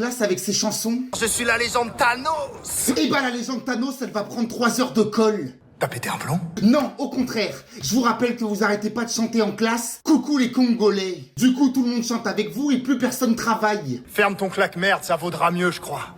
classe avec ses chansons? Je suis la légende Thanos. Eh ben la légende Thanos, elle va prendre 3 heures de colle. T'as pété un plomb? Non, au contraire. Je vous rappelle que vous arrêtez pas de chanter en classe « Coucou les Congolais ». Du coup, tout le monde chante avec vous et plus personne travaille. Ferme ton claque-merde, ça vaudra mieux, je crois.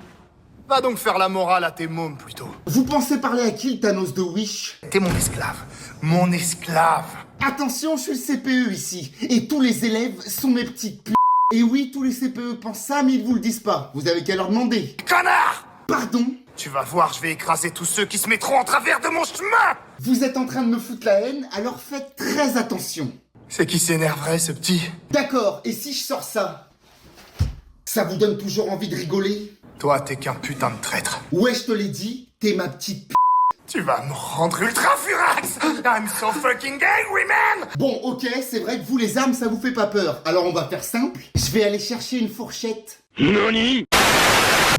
Va donc faire la morale à tes mômes, plutôt. Vous pensez parler à qui, le Thanos de Wish? T'es mon esclave. Mon esclave. Attention, je suis le CPE ici. Et tous les élèves sont mes petites p***. Et oui, tous les CPE pensent ça, mais ils vous le disent pas. Vous avez qu'à leur demander. Connard! Pardon? Tu vas voir, je vais écraser tous ceux qui se mettront en travers de mon chemin! Vous êtes en train de me foutre la haine, alors faites très attention. C'est qui s'énerverait, ce petit? D'accord, et si je sors ça? Ça vous donne toujours envie de rigoler? Toi, t'es qu'un putain de traître. Ouais, je te l'ai dit, t'es ma petite p***. Tu vas me rendre ultra furax! I'm so fucking angry, man! Bon, ok, c'est vrai que vous, les armes, ça vous fait pas peur. Alors on va faire simple, je vais aller chercher une fourchette. NANI?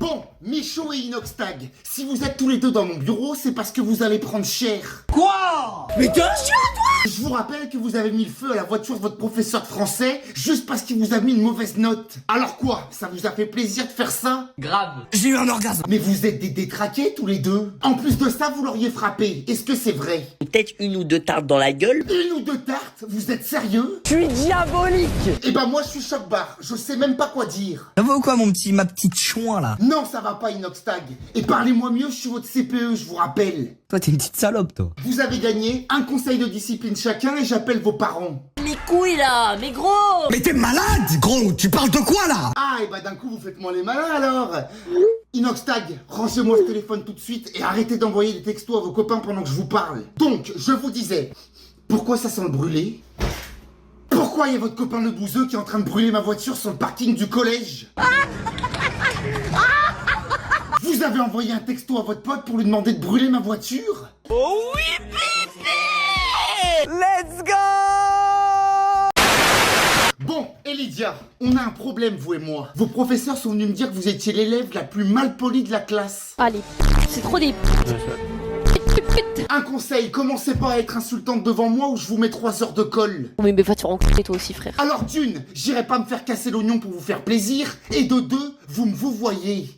Bon, Michaud et Inoxtag, si vous êtes tous les deux dans mon bureau, c'est parce que vous allez prendre cher. Quoi? Mais t'es un chien, toi? Je vous rappelle que vous avez mis le feu à la voiture de votre professeur de français juste parce qu'il vous a mis une mauvaise note. Alors quoi? Ça vous a fait plaisir de faire ça? Grave. J'ai eu un orgasme. Mais vous êtes des détraqués tous les deux. En plus de ça, vous l'auriez frappé. Est-ce que c'est vrai? Peut-être une ou deux tartes dans la gueule. Une ou deux tartes? Vous êtes sérieux? Je suis diabolique. Eh ben moi je suis choc-barre, je sais même pas quoi dire. Ça va ou quoi, ma petite chouin, là? Non, ça va pas Inoxtag. Et parlez-moi mieux, je suis votre CPE, je vous rappelle. Toi, t'es une petite salope, toi. Vous avez gagné un conseil de discipline chacun et j'appelle vos parents. Mes couilles là, mais gros. Mais t'es malade, gros. Tu parles de quoi, là? Ah, et bah d'un coup vous faites moins les malins alors. Inoxtag, rangez-moi le téléphone tout de suite et arrêtez d'envoyer des textos à vos copains pendant que je vous parle. Donc, je vous disais, pourquoi ça sent le brûlé? Pourquoi il y a votre copain le bouseux qui est en train de brûler ma voiture sur le parking du collège? Vous avez envoyé un texto à votre pote pour lui demander de brûler ma voiture? Oh oui, bébé. Let's go! Bon, et Lydia, on a un problème, vous et moi. Vos professeurs sont venus me dire que vous étiez l'élève la plus mal polie de la classe. Allez, c'est trop des... Un conseil, commencez pas à être insultante devant moi ou je vous mets 3 heures de colle. Mais va te faire enculer toi aussi, frère. Alors d'une, j'irai pas me faire casser l'oignon pour vous faire plaisir. Et de deux, vous voyez.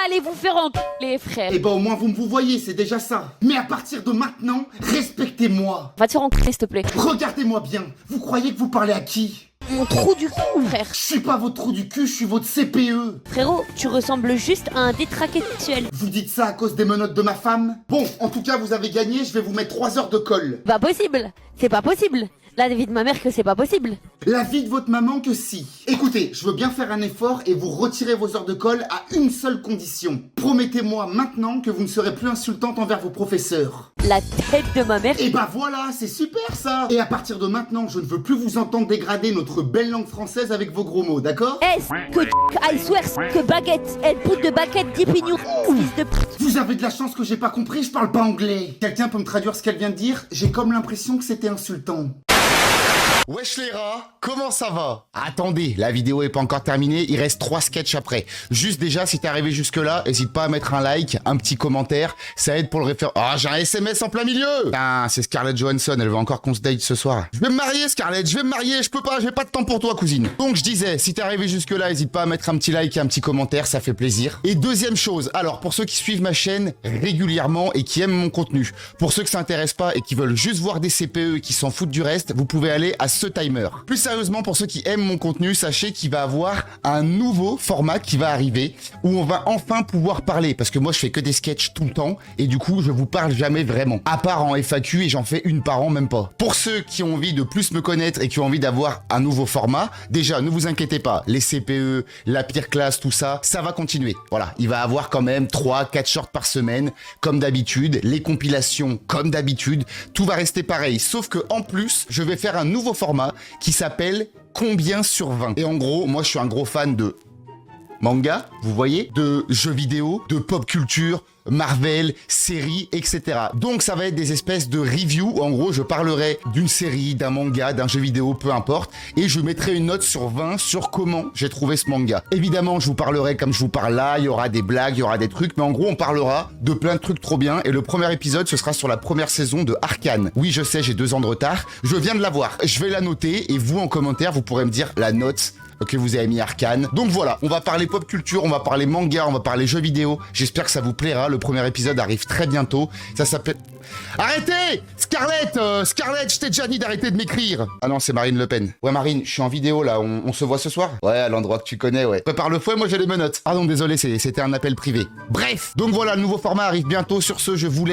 Allez vous faire enculer, frère. Et ben au moins vous voyez, c'est déjà ça. Mais à partir de maintenant, respectez-moi. Va te faire enculer, s'il te plaît. Regardez-moi bien, vous croyez que vous parlez à qui? Mon trou du cul, frère. Je suis pas votre trou du cul, je suis votre CPE. Frérot, tu ressembles juste à un détraqué sexuel. Vous dites ça à cause des menottes de ma femme? Bon, en tout cas, vous avez gagné, je vais vous mettre 3 heures de colle. Pas possible. C'est pas possible. La vie de ma mère que c'est pas possible. La vie de votre maman que si. Écoutez, je veux bien faire un effort et vous retirer vos heures de colle à une seule condition. Promettez-moi maintenant que vous ne serez plus insultante envers vos professeurs. La tête de ma mère. Et bah voilà, c'est super ça. Et à partir de maintenant, je ne veux plus vous entendre dégrader notre belle langue française avec vos gros mots, d'accord? Est-ce que I swear que baguette, elle put de baguette deep in your fils de p... Vous avez de la chance que j'ai pas compris, je parle pas anglais. Quelqu'un peut me traduire ce qu'elle vient de dire? J'ai comme l'impression que c'était insultant. Wesh les rats, comment ça va? Attendez, la vidéo est pas encore terminée, il reste 3 sketchs après. Juste déjà, si t'es arrivé jusque là, hésite pas à mettre un like, un petit commentaire, ça aide pour le référent. Ah, j'ai un SMS en plein milieu! Putain, c'est Scarlett Johansson, elle veut encore qu'on se date ce soir. Je vais me marier Scarlett, je vais me marier, je peux pas, j'ai pas de temps pour toi cousine. Donc je disais, si t'es arrivé jusque là, hésite pas à mettre un petit like et un petit commentaire, ça fait plaisir. Et deuxième chose, alors pour ceux qui suivent ma chaîne régulièrement et qui aiment mon contenu, pour ceux que ça intéresse pas et qui veulent juste voir des CPE et qui s'en foutent du reste, vous pouvez aller à ce timer. Plus sérieusement, pour ceux qui aiment mon contenu, sachez qu'il va avoir un nouveau format qui va arriver où on va enfin pouvoir parler parce que moi je fais que des sketchs tout le temps et du coup je vous parle jamais vraiment à part en FAQ et j'en fais une par an même pas. Pour ceux qui ont envie de plus me connaître et qui ont envie d'avoir un nouveau format, déjà ne vous inquiétez pas, les CPE, la pire classe, tout ça, ça va continuer. Voilà, il va avoir quand même 3-4 shorts par semaine comme d'habitude, les compilations comme d'habitude, tout va rester pareil sauf que en plus, je vais faire un nouveau format qui s'appelle Combien sur 20. Et en gros, moi je suis un gros fan de manga, vous voyez, de jeux vidéo, de pop culture, Marvel, séries, etc. Donc ça va être des espèces de reviews où en gros je parlerai d'une série, d'un manga, d'un jeu vidéo, peu importe, et je mettrai une note sur 20 sur comment j'ai trouvé ce manga. Évidemment je vous parlerai comme je vous parle là, il y aura des blagues, il y aura des trucs, mais en gros on parlera de plein de trucs trop bien, et le premier épisode ce sera sur la première saison de Arcane. Oui je sais, j'ai 2 ans de retard, je viens de la voir, je vais la noter, et vous en commentaire vous pourrez me dire la note Ok, vous avez mis Arcane. Donc voilà, on va parler pop culture, on va parler manga, on va parler jeux vidéo. J'espère que ça vous plaira. Le premier épisode arrive très bientôt. Ça s'appelle... Arrêtez Scarlett, Scarlett, je t'ai déjà dit d'arrêter de m'écrire. Ah non, c'est Marine Le Pen. Ouais, Marine, je suis en vidéo, là. On se voit ce soir? Ouais, à l'endroit que tu connais, ouais. Prépare le fouet, moi j'ai les menottes. Ah non, désolé, c'était un appel privé. Bref, donc voilà, le nouveau format arrive bientôt. Sur ce, je vous laisse.